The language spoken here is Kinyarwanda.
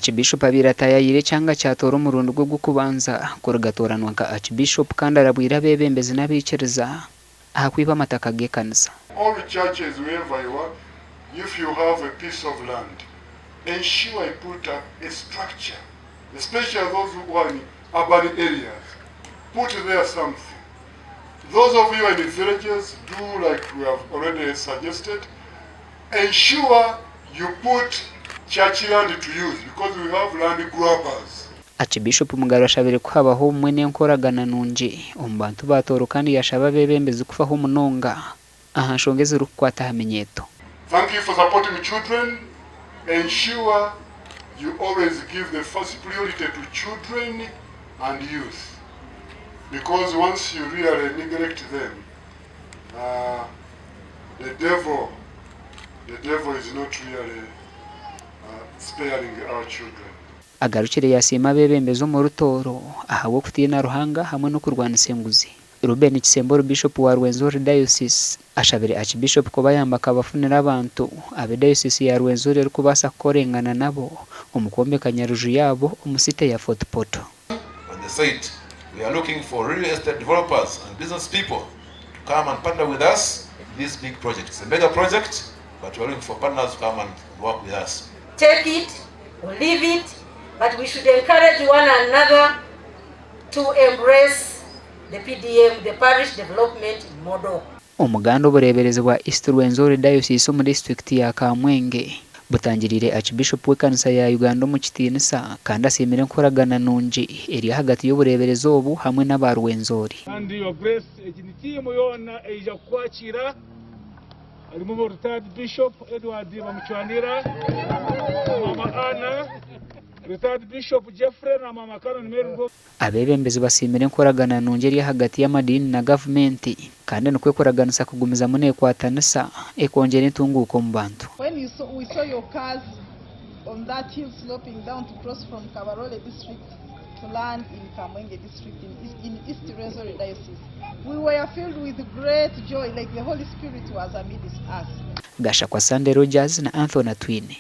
Akiibiishopu abiratayayire cyangwa cyatora umurundo gwo gukubanza kurugatoranwa nka Akiibiishopu kandi arabwire abebembezi n'abaikiriza Okwiba amataka g'ekanisa. All churches wherever you are, if you have a piece of land, ensure you put a structure, especially those who are in urban areas. Put there something. Those of you in the villages, do like we have already suggested. Ensure you put church land to use because we have land grabbers. Akiibiishopu Mugalu ashabire kuhabaho umwe n'enkoragana nungi omu bantu batoro kandi yashaba abebembezi kufaho munonga aha nshongezi rukukwata hamenyeto. Thank you for supporting children. Ensure you always give the first priority to children and youth, because once you really neglect them, the devil is not really sparing our children. Agarukire yasima abebembezi mu rutoro ahawo kutina ruhanga hamwe no kurwanisa enguzi. Ruben Kisemboro Bishop wa Rwenzori Diocese ashabire Akiibiishopu kuba yambaka abafunira abantu abe Diocese ya Rwenzori kubasa korengana nabo omukombekanya ruju yabo omusite ya Fortportal. On the site, we are looking for real estate developers and business people to come and partner with us in this big project. It's a mega project, but we are looking for partners to come and work with us. Take it or leave it, but we should encourage one another to embrace the PDM, the parish development model. Omuganda obureberezi bwa East Rwenzori Diocese mu district ya Kamwenge butangirire Akiibiishopu w'ekanisa ya Uganda mu kitinisa kandi asimire enkoragana nungi eri hagati y'obureberezi obu hamwe n'aba Rwenzori. And your grace ejinitimu yona eija kukwakira alimu retired Bishop Edward Bamuchwanira, Mama Anna, retired Bishop Jeffrey na Mama Karen Mergo. Abebembezi basimire enkoragana nungi eri hagati y'amadini na gavumenti kandi nokwekoraganisa kugumiza mu nekwatanisa ekongera entunguuko mu bantu. When we saw your cars on that hill sloping down to cross from Kabarole district to land in Kamwenge district in East Rwenzori Diocese, we were filled with great joy, like the Holy Spirit was amidst us. Gasha kwa Sunday Rogers na Anthony Twine.